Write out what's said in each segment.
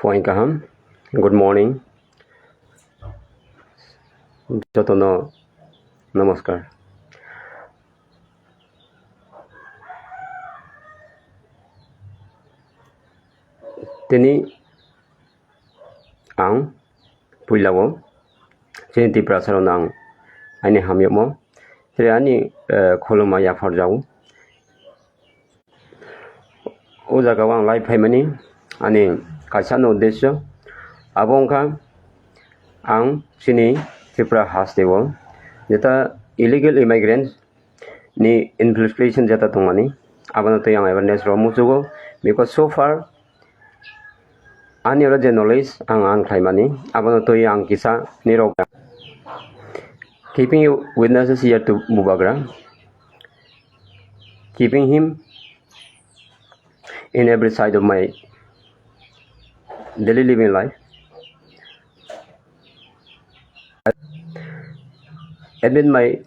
Fuankaham, good morning. Jotono namaskar. Tini ang puilawo sini Tiprasa nang ani hamyamo sini ani kholoma ya farjau o jagawang lai phaimani ani kaisano uddesho abongkha ang sini Tripura hastewo jeta illegal immigrants ni infiltration jeta tongmani abano to yang awareness ro musugo because so far ani ora knowledge ang khaimani abano to yang kisa nirok keeping witnesses here to Mubagra, keeping him in every side of my daily living life. Amid my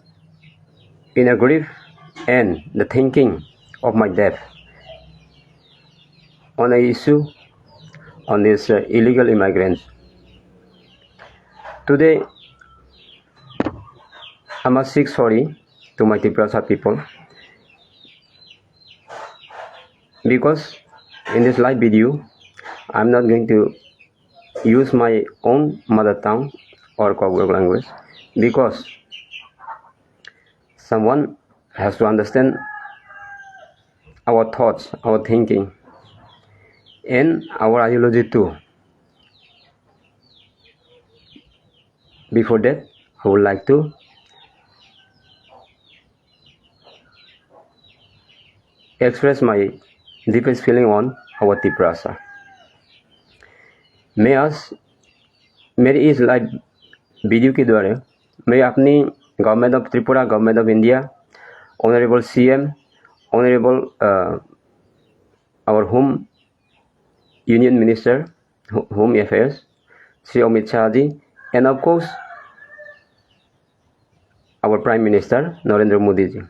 inner grief and the thinking of my death on the issue on these illegal immigrants. Today, I must seek sorry to my Tiprasa people because in this live video, I'm not going to use my own mother tongue or Kwrwi language because someone has to understand our thoughts, our thinking, and our ideology too. Before that, I would like to express my deepest feeling on our Tiprasa. मैं आज मेरी इस live video के द्वारा मैं अपनी government of Tripura, government of India, honourable CM, honourable our home union minister, home affairs, Shri Amit Shah ji, and of course our prime minister Narendra Modi ji.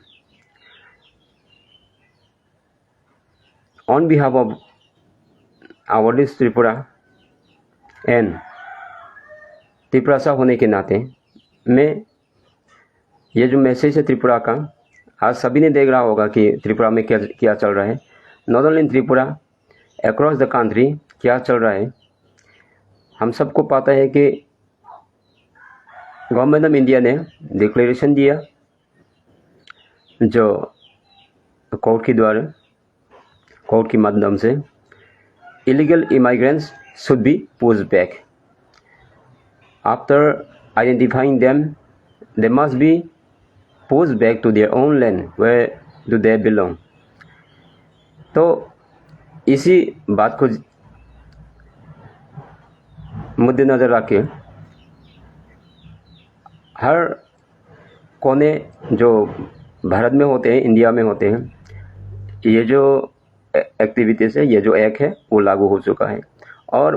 On behalf of our district Tripura and Tiprasa होने के नाते मैं ये जो मैसेज है त्रिपुरा का, आज सभी ने देख रहा होगा कि त्रिपुरा में क्या चल रहा है. Not only in Tripura, across the country क्या चल रहा है. हम सबको पता है कि गवर्नमेंट ऑफ इंडिया ने डिक्लेरेशन दिया जो कोर्ट के द्वारा, कोर्ट के माध्यम से illegal immigrants should be pushed back. After identifying them, they must be pushed back to their own land where do they belong. तो इसी बात को मद्देनजर रखे हर कोने जो भारत में होते हैं, इंडिया में होते हैं, ये जो एक्टिविटीज़ है, ये जो एक्ट है वो लागू हो चुका है. और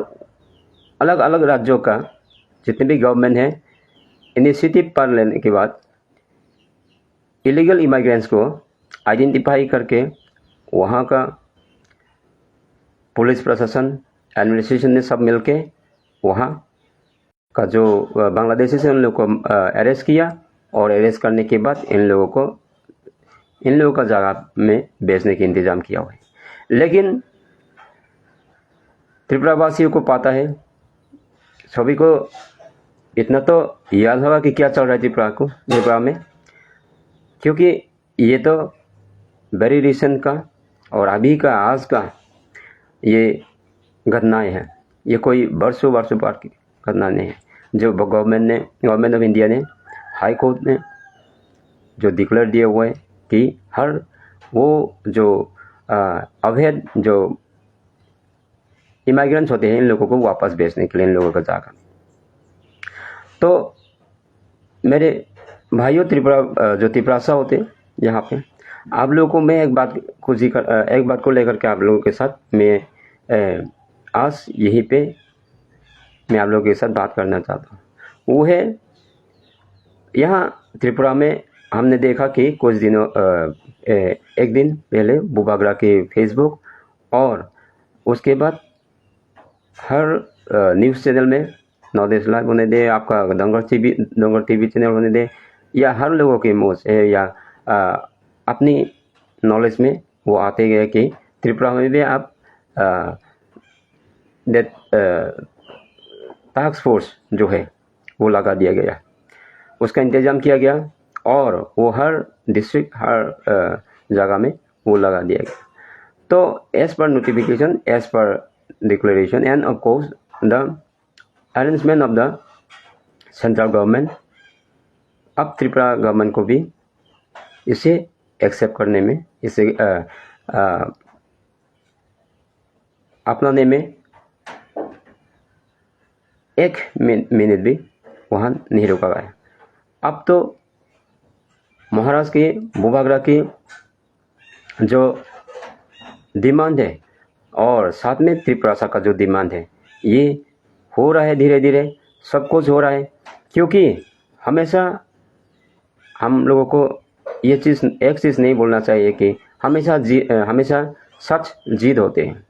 अलग अलग राज्यों का जितने भी गवर्नमेंट है इनिशिएटिव पर लेने के बाद इलीगल इमिग्रेंट्स को आइडेंटिफाई करके वहाँ का पुलिस प्रशासन, एडमिनिस्ट्रेशन ने सब मिलके वहाँ का जो बांग्लादेशी से उन लोगों को अरेस्ट किया और अरेस्ट करने के बाद इन लोगों का जगह में बेचने का इंतज़ाम किया हुआ है. लेकिन त्रिपुरा वासियों को पता है, सभी को इतना तो याद होगा कि क्या चल रहा है त्रिपुरा में, क्योंकि ये तो वेरी रिसेंट का और अभी का आज का ये घटनाएं हैं. ये कोई वर्षों बार की घटना नहीं है. जो गवर्नमेंट ऑफ इंडिया ने, हाई कोर्ट ने जो डिक्लेयर दिए हुए है कि हर वो जो अवैध जो इमिग्रेंट्स होते हैं इन लोगों को वापस भेजने के लिए इन लोगों का जाकर. तो मेरे भाइयों जो तिप्रासा होते हैं यहाँ पे, आप लोगों को मैं एक बात को लेकर के आप लोगों के साथ मैं आज यहीं पे मैं आप लोगों के साथ बात करना चाहता हूँ. वो है यहाँ त्रिपुरा में हमने देखा कि कुछ दिनों एक दिन पहले बुबागरा के फेसबुक और उसके बाद हर न्यूज़ चैनल में नॉर्थ ईस्ट लाइव होने दे, आपका डोंगर टीवी चैनल होने दे, या हर लोगों के मुँह से या अपनी नॉलेज में वो आते गए कि त्रिपुरा में भी आप टास्क फोर्स जो है वो लगा दिया गया, उसका इंतज़ाम किया गया और वो हर डिस्ट्रिक्ट हर जगह में वो लगा दिया गया. तो as per notification, as per declaration and of course the arrangement of the central government, अब त्रिपुरा गवर्नमेंट को भी इसे एक्सेप्ट करने में, इसे अपनाने में एक मिनट भी वहाँ नहीं रुका गया. अब तो महाराष्ट्र की भूभागरा की जो डिमांड है और साथ में त्रिपुरासा का जो डिमांड है, ये हो रहा है धीरे धीरे, सब कुछ हो रहा है. क्योंकि हमेशा हम लोगों को ये चीज़, एक चीज़ नहीं बोलना चाहिए कि हमेशा सच जीत होते हैं.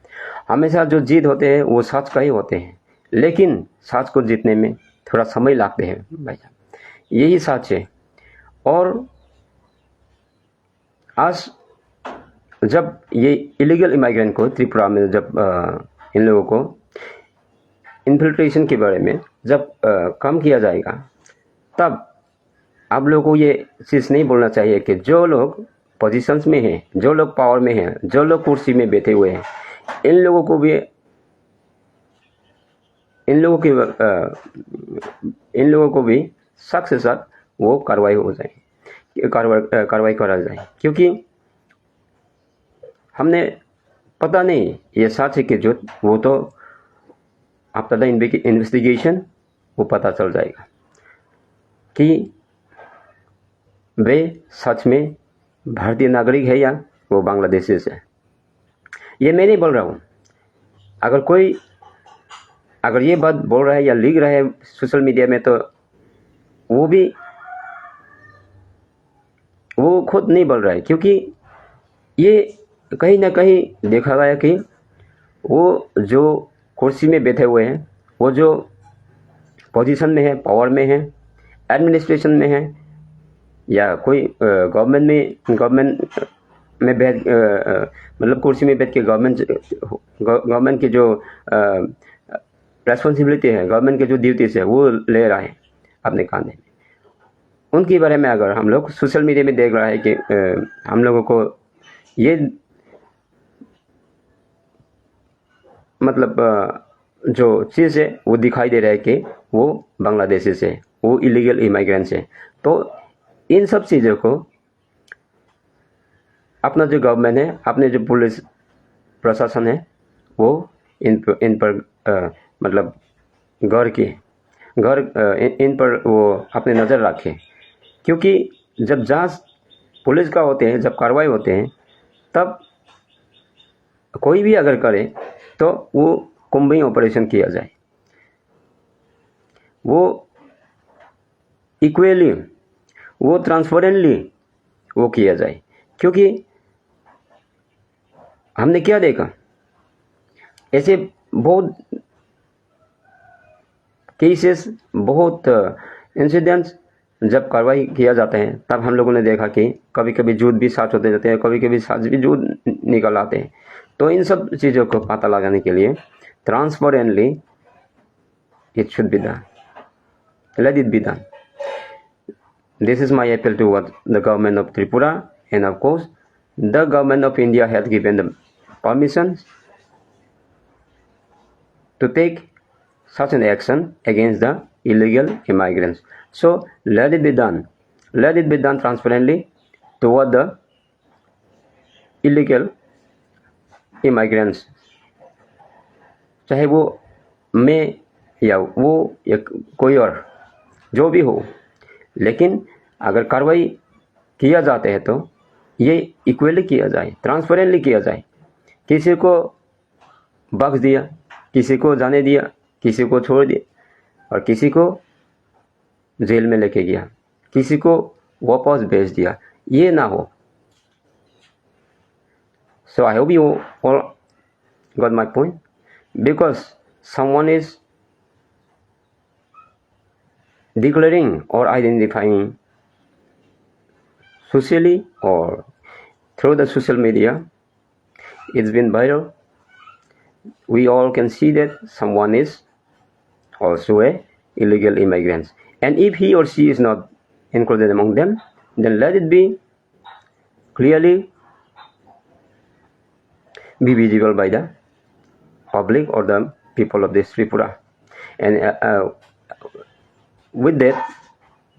हमेशा जो जीत होते हैं वो सच का ही होते हैं, लेकिन सच को जीतने में थोड़ा समय लगते हैं भाई साहब, यही सच है. और आज जब ये इलीगल इमाइग्रेंट को त्रिपुरा में जब इन लोगों को इन्फिल्ट्रेशन के बारे में जब कम किया जाएगा, तब आप लोगों को ये चीज़ नहीं बोलना चाहिए कि जो लोग पोजीशंस में हैं, जो लोग पावर में हैं, जो लोग कुर्सी में बैठे हुए हैं, इन लोगों को भी सख्त से सख्त वो कार्रवाई हो जाए, कार्रवाई करा जाए. क्योंकि हमने पता नहीं ये सच है कि झूठ, वो तो आफ्टर द इन्वेस्टिगेशन वो पता चल जाएगा कि वे सच में भारतीय नागरिक है या वो बांग्लादेशी से. ये मैं नहीं बोल रहा हूँ. अगर ये बात बोल रहा है या लिख रहा है सोशल मीडिया में, तो वो खुद नहीं बोल रहा है. क्योंकि ये कहीं ना कहीं देखा गया कि वो जो कुर्सी में बैठे हुए हैं, वो जो पोजीशन में है, पावर में है, एडमिनिस्ट्रेशन में है, या कोई गवर्नमेंट में बैठ मतलब कुर्सी में बैठ के गवर्नमेंट की जो रेस्पॉन्सिबिलिटी है, गवर्नमेंट की जो ड्यूटीज है, वो ले रहा है अपने कांधे में. उनके बारे में अगर हम लोग सोशल मीडिया में देख रहा है कि हम लोगों को ये मतलब जो चीज़ है वो दिखाई दे रहा है कि वो बांग्लादेशी से, वो इलीगल इमाइग्रेंट्स है, तो इन सब चीज़ों को अपना जो गवर्नमेंट है, अपने जो पुलिस प्रशासन है, वो इन पर मतलब इन पर वो अपने नज़र रखे. क्योंकि जब जांच पुलिस का होते हैं, जब कार्रवाई होते हैं, तब कोई भी अगर करे तो वो कुंभी ऑपरेशन किया जाए, वो इक्वली, वो ट्रांसपेरेंटली वो किया जाए. क्योंकि हमने क्या देखा, ऐसे बहुत केसेस, बहुत इंसिडेंट्स जब कार्रवाई किया जाता है, तब हम लोगों ने देखा कि कभी कभी झूठ भी सच होते जाते हैं, कभी कभी सच भी झूठ निकल आते हैं. तो इन सब चीज़ों को पता लगाने के लिए transparently it should be done, let it be done. This is my appeal to the government of Tripura, and of course the government of India has given the permission to take such an action against the illegal immigrants. So let it be done transparently toward the illegal immigrants, चाहे वो मैं या वो या कोई और जो भी हो. लेकिन अगर कार्रवाई किया जाता है तो ये इक्वली किया जाए, ट्रांसपेरेंटली किया जाए. किसी को बख्श दिया, किसी को जाने दिया, किसी को छोड़ दिया, और किसी को जेल में लेके गया, किसी को वापस भेज दिया, ये ना हो. So I hope you all got my point, because someone is declaring or identifying socially or through the social media, it's been viral. We all can see that someone is also a illegal immigrant, and if he or she is not included among them, then let it be clearly be visible by the public or the people of this Tripura, and with that,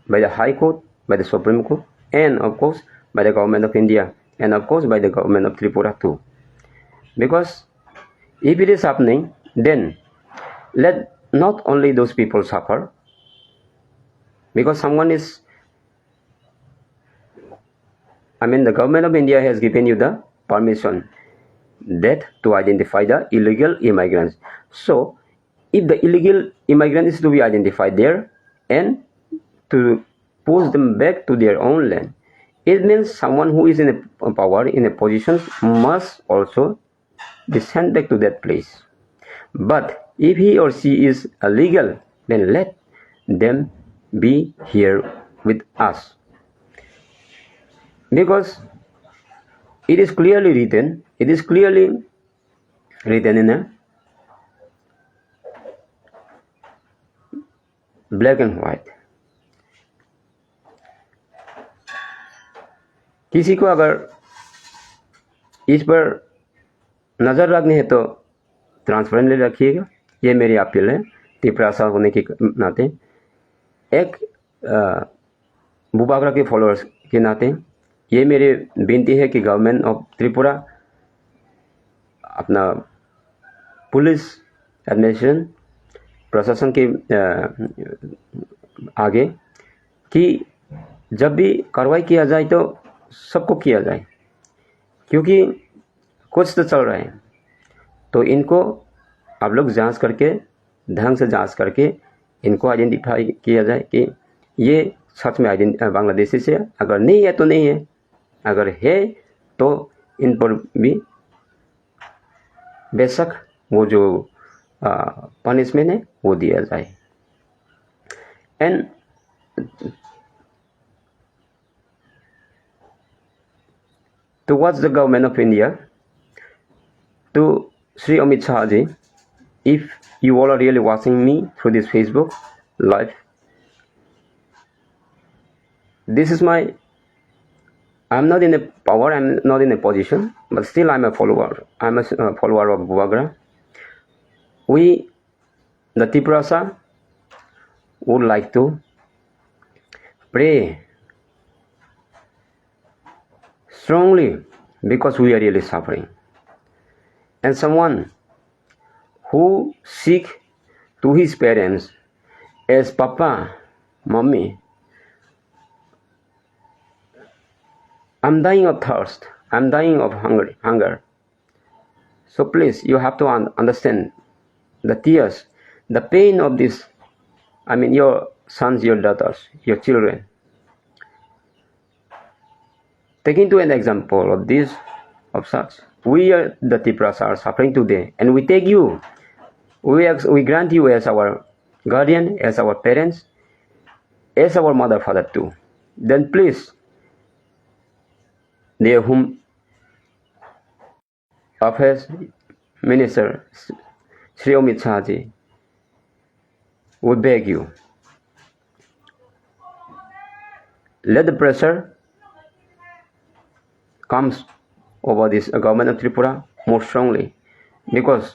by the High Court, by the Supreme Court, and of course by the government of India, and of course by the government of Tripura too. Because if it is happening, then let not only those people suffer, because someone is, the government of India has given you the permission that to identify the illegal immigrants. So if the illegal immigrant is to be identified there and to push them back to their own land, it means someone who is in a power, in a position, must also be sent back to that place. But if he or she is illegal, then let them be here with us. Because it is clearly written in a black and white. किसी को अगर इस पर नजर रखनी है तो transparently रखिएगा, ये मेरी अपील है तिप्रासा होने के नाते, एक बुबागरा के फॉलोअर्स के नाते ये मेरी विनती है कि गवर्नमेंट ऑफ त्रिपुरा, अपना पुलिस एडमिनिस्ट्रेशन, प्रशासन के आगे, कि जब भी कार्रवाई किया जाए तो सबको किया जाए, क्योंकि कुछ तो चल रहा है, तो इनको आप लोग जांच करके, ढंग से जांच करके इनको आइडेंटिफाई किया जाए कि ये सच में बांग्लादेशी से, अगर नहीं है तो नहीं है, अगर है तो इन पर भी बेशक वो जो पनिशमेंट है वो दिया जाए. And towards the government of India, to Sri Amit Shah ji, if you all are really watching me through this Facebook live, this is my, I'm not in a power, I'm not in a position, but still I'm a follower. I'm a follower of Buagra. We, the Tiprasa, would like to pray strongly, because we are really suffering. And someone who seek to his parents as Papa, Mommy, I'm dying of thirst, I'm dying of hunger. So please, you have to understand the tears, the pain of this, your sons, your daughters, your children. Taking to an example of this, of such, we are the Tiprasa are suffering today, and we take you, we grant you as our guardian, as our parents, as our mother, father too. Then please, dear Home Affairs Minister Sri Amit Shah ji, we beg you, let the pressure comes over this government of Tripura more strongly, because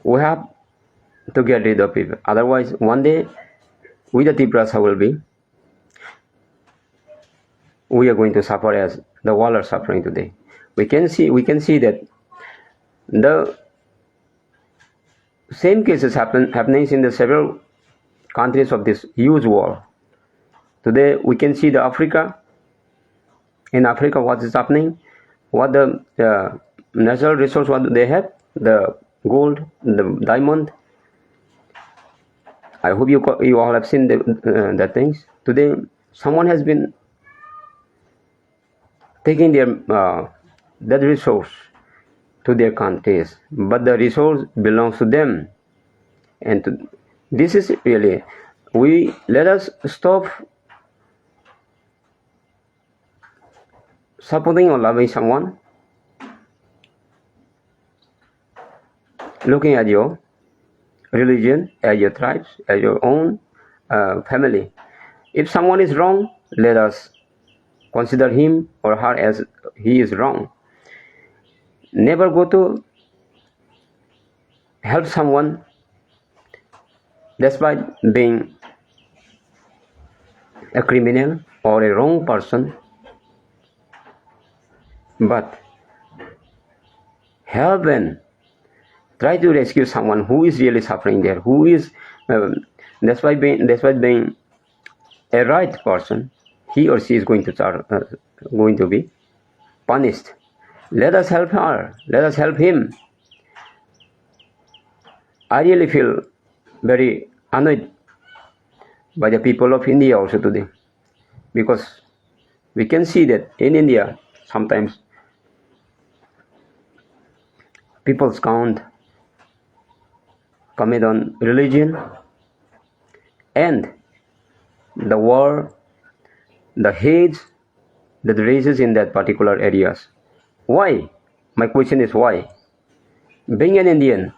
we have to get rid of people. Otherwise, one day we the Tiprasa we are going to suffer as the world are suffering today. We can see that the same cases happening in the several countries of this huge world. Today we can see the Africa. In Africa, what is happening? What the natural resource, what they have? The gold, the diamond. I hope you all have seen the things. Today, someone has been taking their that resource to their countries, but the resource belongs to them. And this is really, let us stop supporting or loving someone looking at your religion, as your tribes, as your own family. If someone is wrong, let us consider him or her as he is wrong. Never go to help someone despite being a criminal or a wrong person, but help and try to rescue someone who is really suffering there, who is despite being a right person, he or she is going to be punished. Let us help her. Let us help him. I really feel very annoyed by the people of India also today, because we can see that in India sometimes people's count commit on religion and the war, the hate that raises in that particular areas. Why? My question is why? Being an Indian,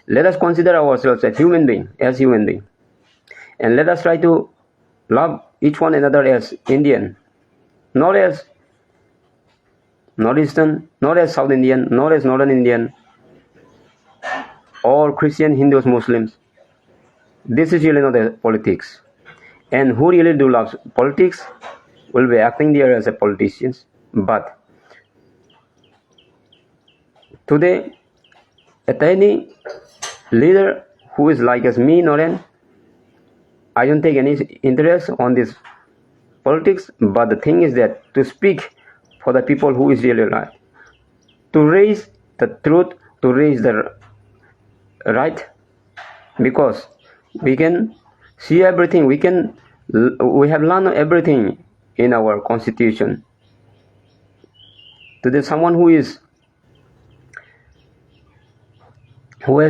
let us consider ourselves as human being, and let us try to love each one another as Indian, not as Northeastern, not as South Indian, not as Northern Indian, or Christian, Hindus, Muslims. This is really not a politics. And who really do love politics will be acting there as a politicians. But today, at any leader who is like as me, Noren, I don't take any interest on this politics. But the thing is that to speak for the people who is really right, to raise the truth, to raise the right, because we can see everything, we have learned everything in our constitution. Today someone who has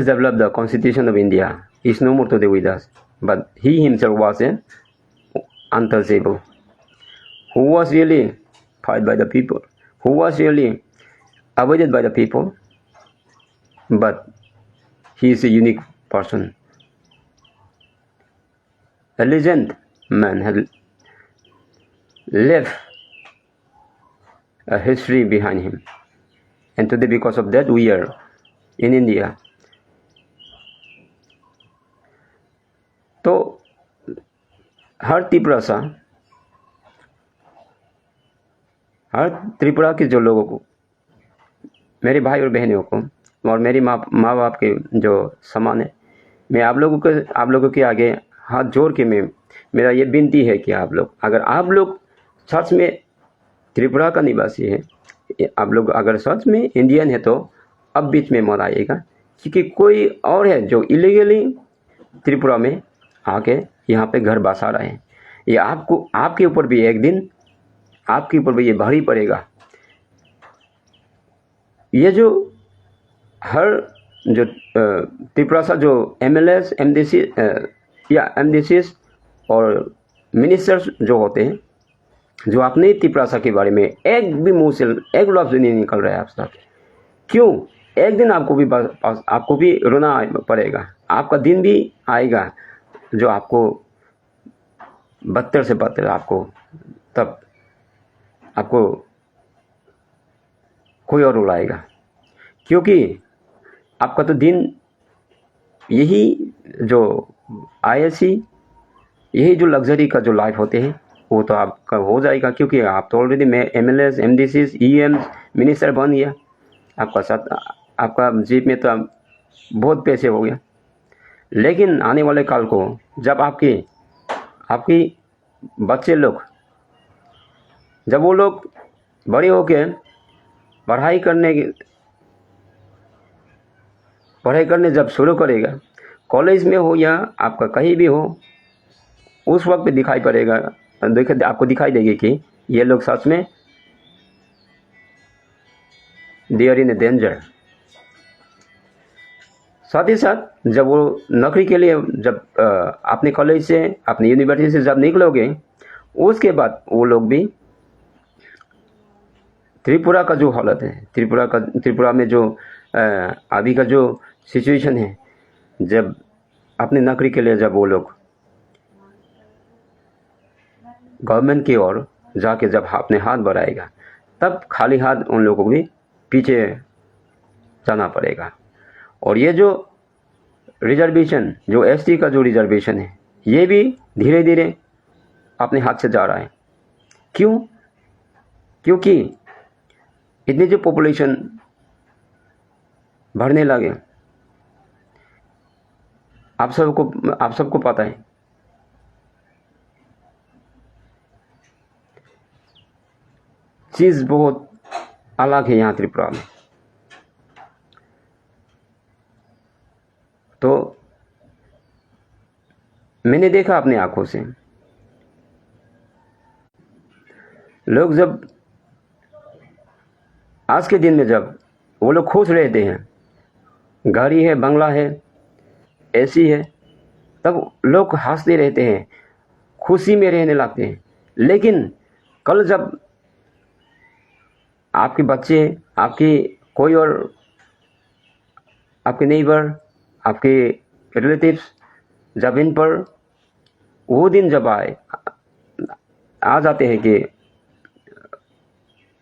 developed the constitution of India is no more today with us, but he himself was an untouchable, who was really fight by the people, who was really avoided by the people, but he is a unique person. A legend man had left a history behind him, and today because of that we are in India. तो हर त्रिपुरा के जो लोगों को, मेरे भाई और बहनों को और मेरी माँ बाप के जो समान है, मैं आप लोगों के आगे हाथ जोड़ के मेरा ये विनती है कि अगर आप लोग सच में त्रिपुरा का निवासी है, आप लोग अगर सच में इंडियन है, तो अब बीच में मत आइएगा, क्योंकि कोई और है जो इलीगली त्रिपुरा में आके यहाँ पे घर बसा रहे हैं। ये आपके ऊपर भी एक दिन आपके ऊपर भी ये भारी पड़ेगा। ये जो हर जो तिप्रासा जो MLAs, MDCs और मिनिस्टर्स जो होते हैं, जो अपने तिप्रासा के बारे में एक भी मुंह से एक लफ्ज नहीं निकल रहा है आप साथ, क्यों? एक दिन आपको भी रोना पड़ेगा, आपका दिन भी आएगा जो आपको बदतर से बदतर तब आपको कोई और रुलाएगा, क्योंकि आपका तो दिन यही जो ISC, यही जो लग्जरी का जो लाइफ होते हैं वो तो आपका हो जाएगा, क्योंकि आप तो already MLAs, MDCs, EMs, minister बन गया, आपका जेब में तो बहुत पैसे हो गया। लेकिन आने वाले काल को जब आपकी बच्चे लोग, जब वो लोग बड़े होके पढ़ाई करने जब शुरू करेगा, कॉलेज में हो या आपका कहीं भी हो, उस वक्त पे आपको दिखाई देगी कि ये लोग सच में दे आर इन डेंजर। साथ ही साथ जब वो नौकरी के लिए जब अपने कॉलेज से अपनी यूनिवर्सिटी से जब निकलोगे, उसके बाद वो लोग भी त्रिपुरा का जो हालत है, त्रिपुरा में जो अभी का जो सिचुएशन है, जब अपनी नौकरी के लिए जब वो लोग गवर्नमेंट की ओर जाके जब अपने हाथ बढ़ाएगा, तब खाली हाथ उन लोगों को भी पीछे जाना पड़ेगा। और ये जो रिजर्वेशन, जो एसटी का जो रिजर्वेशन है, ये भी धीरे धीरे अपने हाथ से जा रहा है। क्यों? क्योंकि इतनी जो पॉपुलेशन बढ़ने लगे, आप सबको पता है, चीज बहुत अलग है यहाँ त्रिपुरा में। तो मैंने देखा अपनी आंखों से, लोग जब आज के दिन में जब वो लोग खुश रहते हैं, गाड़ी है, बंगला है, एसी है, तब लोग हंसते रहते हैं, खुशी में रहने लगते हैं। लेकिन कल जब आपके बच्चे, आपके कोई और, आपके नेबर, आपके रिलेटिव्स, जब इन पर वो दिन जब आ जाते हैं कि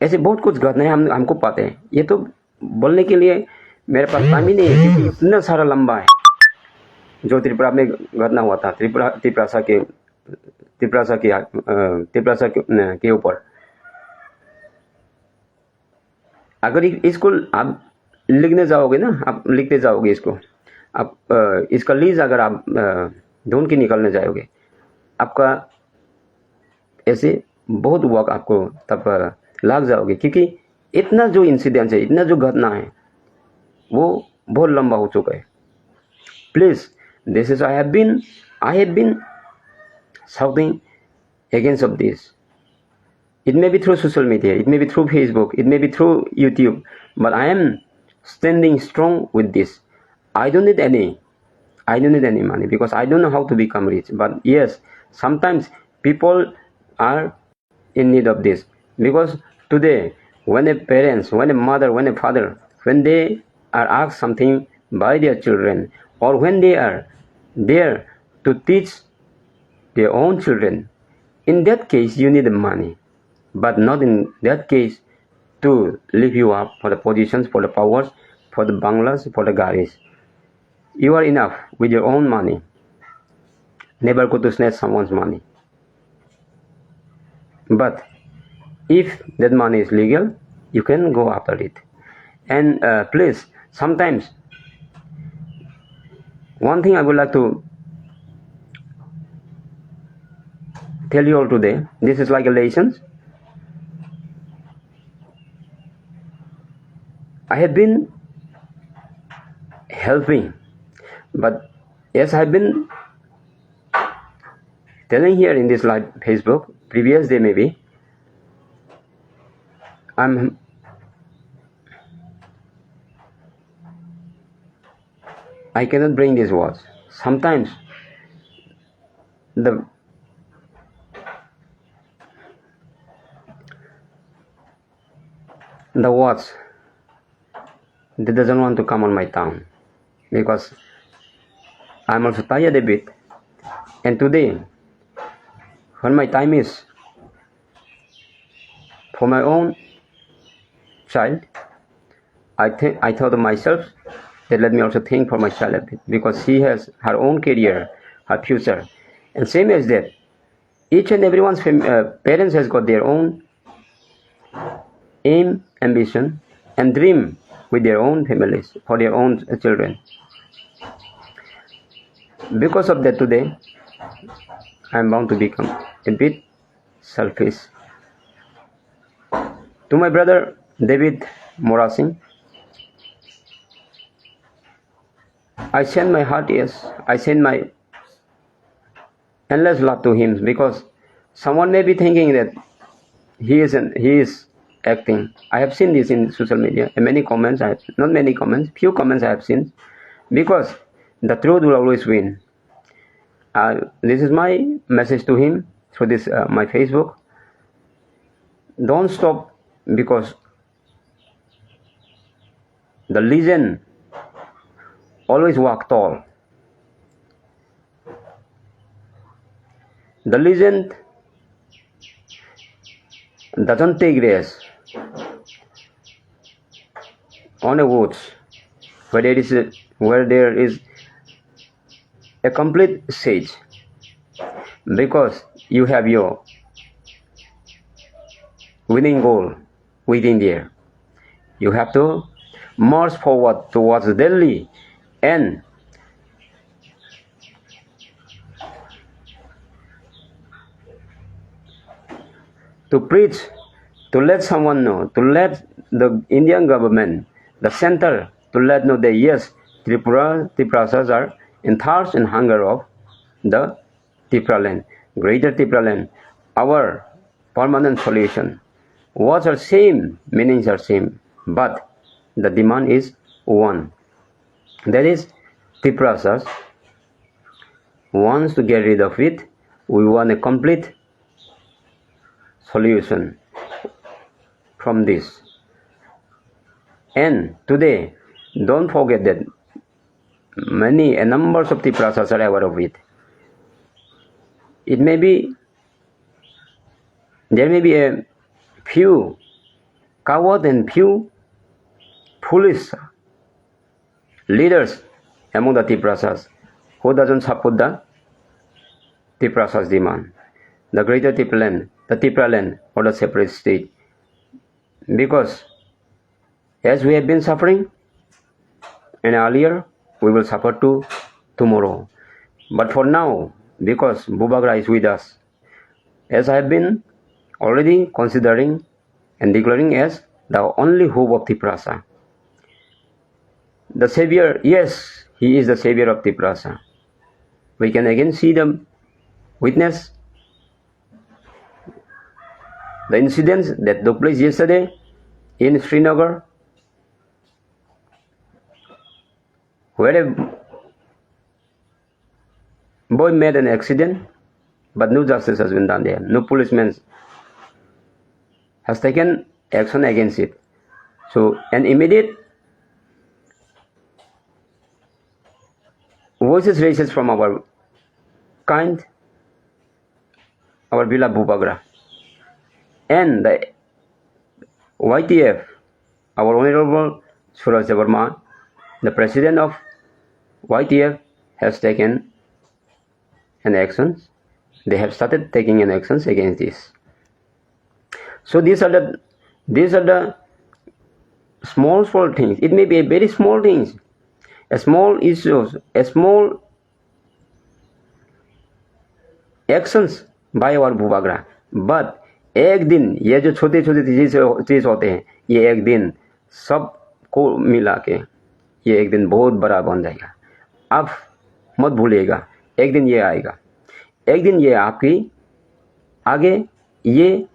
ऐसे बहुत कुछ घटनाएं हमको पता है। ये तो बोलने के लिए मेरे पास टाइम ही नहीं है, क्योंकि इतना सारा लंबा है जो त्रिपुरा में घटना हुआ था, तिप्रासा के ऊपर। अगर इसको आप लिखने जाओगे ना, आप लिखते जाओगे इसको, आप इसका लीज अगर आप ढूंढ के निकलने जाओगे, आपका ऐसे बहुत वक्त आपको तब लग जाओगे, क्योंकि इतना जो इंसिडेंट है, इतना जो घटना है, वो बहुत लंबा हो चुका है। Please, this is I have been shouting against of this. It may be through social media, it may be through Facebook, it may be through YouTube, but I am standing strong with this. I don't need any money, because I don't know how to become rich. But yes, sometimes people are in need of this, because today when a parents, when a mother, when a father, when they are asked something by their children, or when they are there to teach their own children, in that case you need money, but not in that case to lift you up for the positions, for the powers, for the banglas, for the garis. You are enough with your own money. Never go to snatch someone's money. But if that money is legal, you can go after it. And please, sometimes one thing I would like to tell you all today, this is like a lesson. I have been helping, but yes, I have been telling here in this live Facebook, previous day maybe, I cannot bring these words. Sometimes the words, they doesn't want to come on my tongue, because I'm also tired a bit. And today, when my time is for my own child, I thought of myself that let me also think for my child a bit, because she has her own career, her future. And same as that, each and everyone's parents has got their own aim, ambition, and dream with their own families, for their own children. Because of that, today I am bound to become a bit selfish. To my brother David Morasing, I send my heart, yes, I send my endless love to him, because someone may be thinking that he is acting. I have seen this in social media, and many comments, not many comments, few comments I have seen. because the truth will always win. This is my message to him through this my Facebook. Don't stop, because the legend always walk tall. The legend doesn't take race on a woods where there is a complete sage, because you have your winning goal within there. You have to march forward towards Delhi and to preach, to let someone know, to let the Indian government, the center, to let know that yes, Tiprasas are in thirst and hunger of the Tipra land, greater Tipra land, our permanent solution. Words are same, meanings are same, but the demand is one. That is, Tiprasas wants to get rid of it. We want a complete solution from this. And today, don't forget that numbers of Tiprasas are aware of it. There may be a few coward and few foolish leaders among the Tiprasas who doesn't support the Tiprasas demand, the greater Tipra land, the Tipra land, or the separate state. Because as we have been suffering, and earlier we will suffer too tomorrow. But for now, because Bubagra is with us, as I have been already considering and declaring as the only hope of Tiprasa. The Savior, yes, he is the Savior of Tiprasa. We can again see the witness the incidents that took place yesterday in Srinagar, where a boy made an accident, but no justice has been done there. No policeman has taken action against it. So an immediate voices raises from our kind, our beloved Bubagra, and the YTF, our Honorable Suraj Verma, the President of YTF, has taken an action. They have started taking an actions against this. So these are the small things. It may be a very small things, a small issues, a small actions by our Bubagra. But एक दिन ये जो छोटे छोटे चीज होते हैं, ये एक दिन सबको मिला के ये एक दिन बहुत बड़ा बन जाएगा. आप मत भूलिएगा, एक दिन ये आएगा, एक दिन ये आपकी आगे ये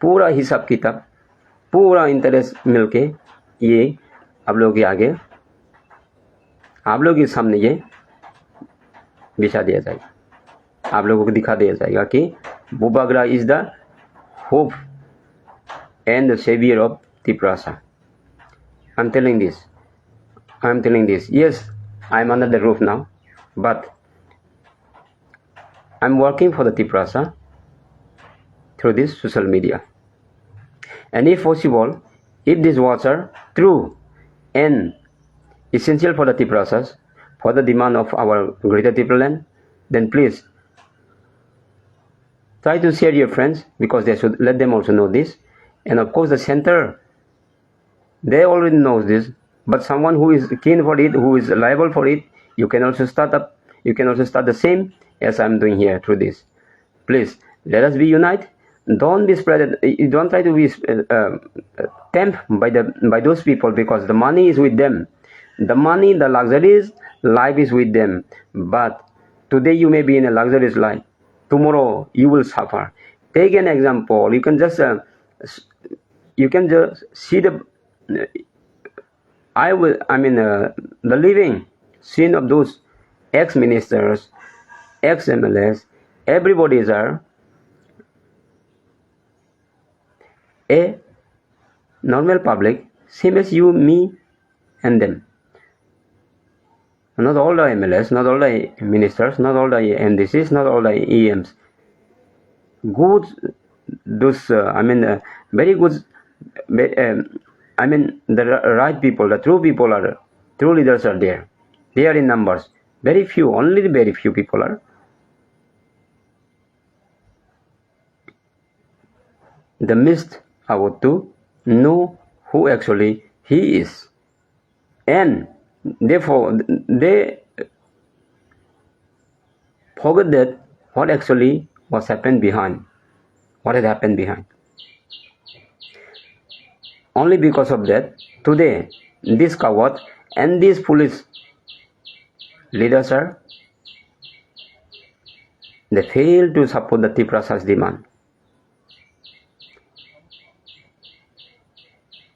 पूरा हिसाब किताब, पूरा इंटरेस्ट मिलके ये आप लोगों के आगे, आप लोगों के सामने ये बिछा दिया जाएगा. आप लोगों को दिखा दिया जाएगा कि Bubagra is the hope and the savior of Tiprasa. I'm telling this. Yes, I'm under the roof now, but I'm working for the Tiprasa through this social media. And if possible, if these words are true and essential for the Tiprasas, for the demand of our greater Tipra land, then please try to share your friends, because they should let them also know this. And of course the center, they already knows this, but someone who is keen for it, who is liable for it, you can also start the same as I'm doing here through this. Please let us be united. Don't be spread. Don't try to be tempted by those people, because the money is with them. The money, the luxuries, life is with them. But today you may be in a luxurious life. Tomorrow you will suffer. Take an example. You can just see the the living scene of those ex-ministers, ex-MLAs, everybody are a normal public, same as you, me, and them. Not all the MLAs, not all the ministers, not all the MDCs, not all the EMs. Good, those, very good, the right people, the true people are, true leaders are there. They are in numbers. Very few, only very few people are. The missed out to know who actually he is. And therefore, they forget that what actually was happened behind. What had happened behind. Only because of that, today, this coward and these foolish leaders are, they fail to support the Tiprasa's demand.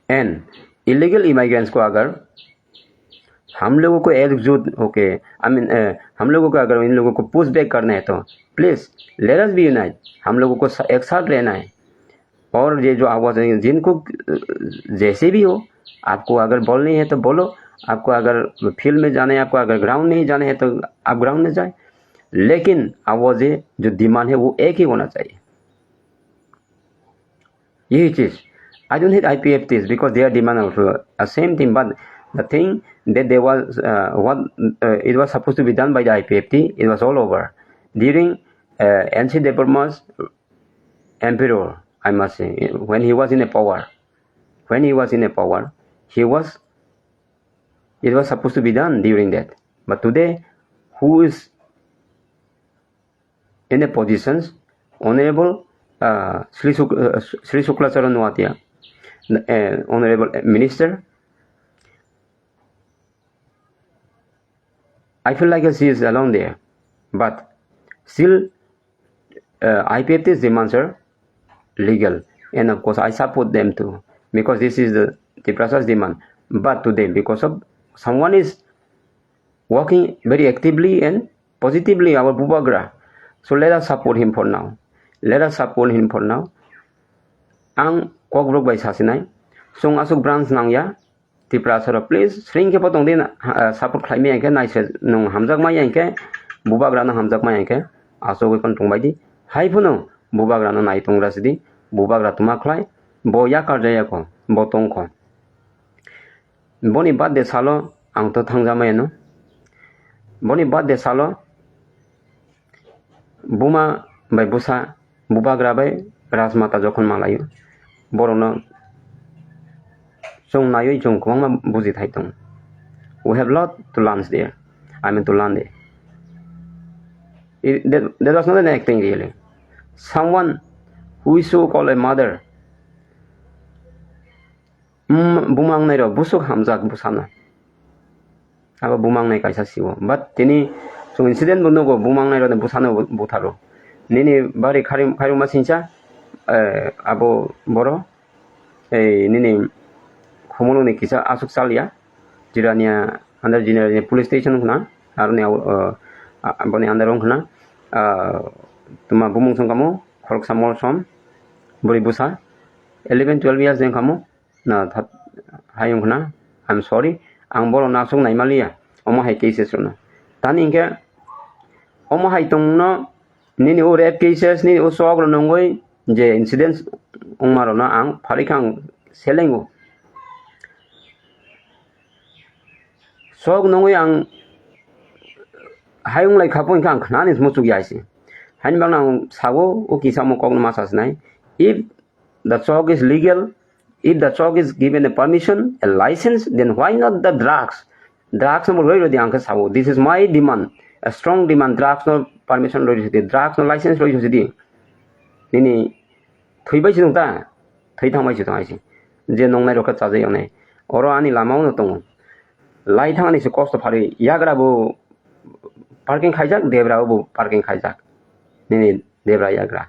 And illegal immigrants को अगर हम लोगों को एकजुट होके हम लोगों को अगर इन लोगों को पुश बैक करना है तो please let us B unite, हम लोगों को एक साथ रहना है। और ये जो आवाज है, जिनको जैसे भी हो, आपको अगर बोलनी है तो बोलो, आपको अगर फील्ड में जाना है, आपको अगर ग्राउंड नहीं जाना है तो आप ग्राउंड में जाए, लेकिन आवाजें जो डिमांड है वो एक ही होना चाहिए। यही चीज, I don't hate IPFTs because they are demand of a same thing, but the thing that there was it was supposed to be done by the IPFT, it was all over during NC Department's emperor, I must say, when he was in a power. When he was in a power, it was supposed to be done during that. But today, who is in the positions? Honorable Sri Shukla Charan Noatia, Honorable Minister. I feel like she is alone there, but still IPFT's demands are legal, and of course I support them too, because this is the Tiprasa's demand. But today, because of someone is working very actively and positively, our Bubagra, so let us support him for now. Let us support him for now. Ang Kwrwi by Sasinai, Song Asuk branch Nangya, Tiprasa, please, shrink up on the support climate and I said, No Hamzak Mayanke, Bubagrana Hamzak Mayanke, also we can Tumadi, Haipuno, Bubagrana Naitung Rasidi, Bubagra Tumaklai, Boyaka Jayako, Botonko. Boni Bad de Salo, Anto Tangamayano, Boni Bad de Salo, Buma by Busa, Bubagra by Rasmata Jokon Malayo, Borono. We have a lot to learn there. To learn there. That was not an acting really. Someone who is so called a mother. Bumang nairo busuk hamzak busana. Aba bumang nai kaisa siwo. But tini so incident buno go bumang nairo na busana butaro. Nini bari karuma sincha abo boro nini Homono ni kisa asuk salia jirania under general police station kuna arne abone under kuna tuma bumung song kamu khorok samol som buri busa 11-12 years den kamu na hayung kuna I'm sorry ang boro na song naimalia omo hai cases no tani inge omo hai tong no nini o rape cases ni o sogro nongoi je incidents ongmaro na ang pharikang selengo Sog nongoi ang hayung lai khapon kang khnanis muchuk yaisi. Hain bang nang sago o kisa mo kong masas nai. If the sog is legal, if the sog is given a permission, a license, then why not the drugs? Drugs no roi di ang sago. This is my demand, a strong demand. Drugs no permission roi di, drugs no license roi di. Nini thui bai sidong ta, thui thang bai sidong aisi. Je nong nai rokat chaje yong nai. Oro ani lamau no tong. Lai thang ani se cost of hari yagra bo parking khajak debra bo parking khajak nini debra yagra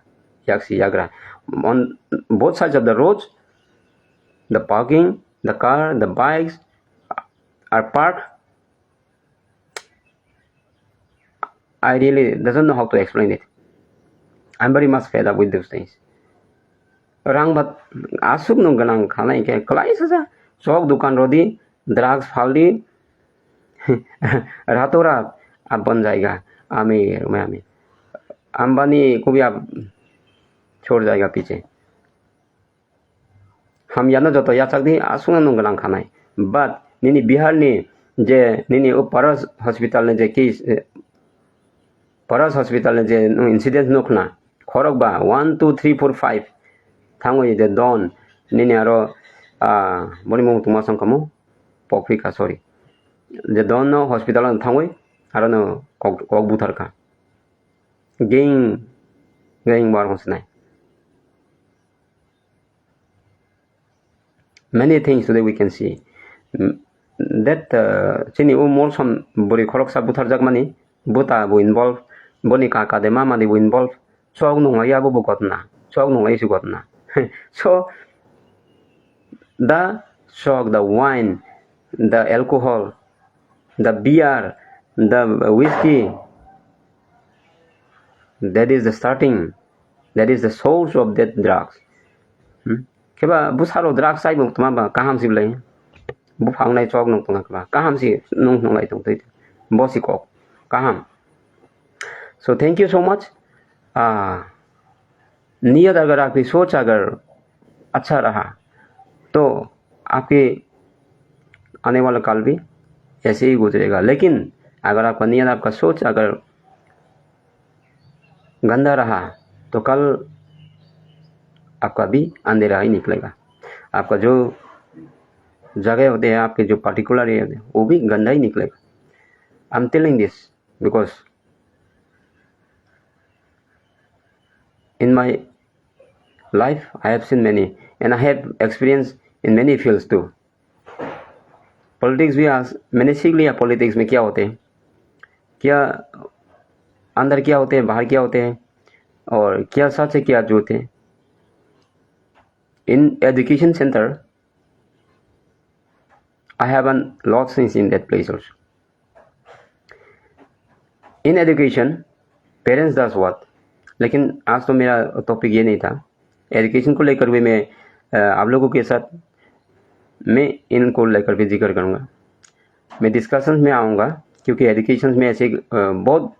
yaksi yagra on both sides of the roads the parking, the car, the bikes are parked I really doesn't know how to explain it. I'm very much fed up with those things. Orang bat asuk nung ganang khanai ke kelai saja. Sok dukan rodi, drugs faldi, रातों रात आप बन जाएगा आमिर में आमिर अंबानी को भी आप छोड़ जाएगा पीछे हम याना जो तो या सकती आसुना नंगलांग खाना है बट निनी बिहार ने जे निनी वो परस हॉस्पिटल ने जे केस परस हॉस्पिटल ने जे इंसिडेंट नोखना खरक बा 1 2 3 4 5 थांगो ये जे डॉन निनी आरो स्wnamung Tamo Wngkha पॉक्फिका सॉरी जे दोनों हॉस्पिटल में थांगो आरो न कॉक बुथर का गेंग बार होसनाय many things today we can see that chini more some bori khorok sa buthar jakmani buta bo involve boni kaka de mama de bo involve chok nunga ya bo gotna chok nunga isu gotna so the shock, the wine, the alcohol, the beer, the whiskey, that is the starting, that is the source of that drugs. Keba busaro drugs sai buk tuma ba kaham si blai bu phang nai chok nong tunga ba kaham si nong lai tong tai bosi kok kaham. So thank you so much. नियत अगर आपकी सोच अगर अच्छा रहा तो आपके आने वाला काल भी ऐसे ही गुजरेगा लेकिन अगर आपका नियत आपका सोच अगर गंदा रहा तो कल आपका भी अंधेरा ही निकलेगा आपका जो जगह होते हैं आपके जो पर्टिकुलर एरिया होते हैं वो भी गंदा ही निकलेगा I am telling this because in my life I have seen many and I have experience in many fields too. Politics भी मैंने सीख लिया पॉलिटिक्स में क्या होते हैं क्या अंदर क्या होते हैं बाहर क्या होते हैं और क्या सच है क्या झूठ है in education centre I have a lot of things in that place also. In education parents does what लेकिन आज तो मेरा टॉपिक ये नहीं था एजुकेशन को लेकर भी मैं आप लोगों के साथ मैं इनको लेकर भी जिक्र करूँगा मैं डिस्कशन में आऊँगा क्योंकि एजुकेशन में ऐसे बहुत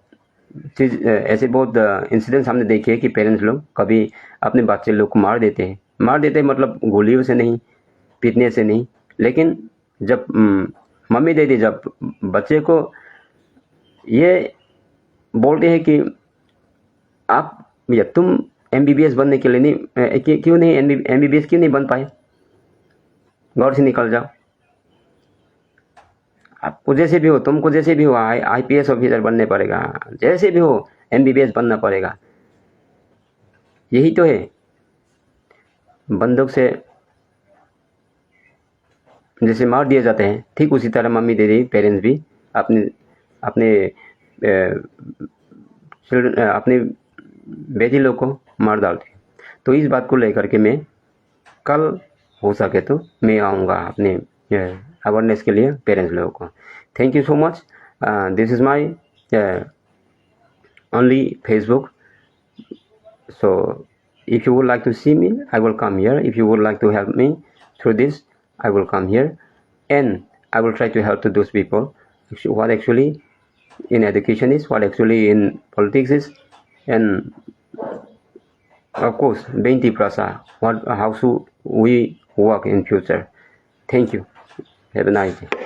चीज़ ऐसे बहुत इंसिडेंट्स हमने देखे कि पेरेंट्स लोग कभी अपने बच्चे लोग को मार देते हैं मतलब गोलियों से नहीं पीटने से नहीं लेकिन जब मम्मी डैडी जब बच्चे को ये बोलते हैं कि आप या तुम MBBS बनने के लिए नहीं क्यों नहीं MBBS क्यों नहीं बन पाए घर से निकल जाओ आपको जैसे भी हो तुमको जैसे भी हो IPS ऑफिसर बनने पड़ेगा जैसे भी हो MBBS बनना पड़ेगा यही तो है बंदूक से जैसे मार दिए जाते हैं ठीक उसी तरह मम्मी डैडी पेरेंट्स भी अपने बेटी लोग को मार डालते हैं तो इस बात को लेकर के मैं कल हो सके तो मैं आऊँगा अपने अवेयरनेस के लिए पेरेंट्स लोगों को thank you so much this is my only Facebook so if you would like to see me I will come here if you would like to help me through this I will come here and I will try to help to those people what actually in education is what actually in politics is and of course being Tiprasa how should we work in future. Thank you. Have a nice day.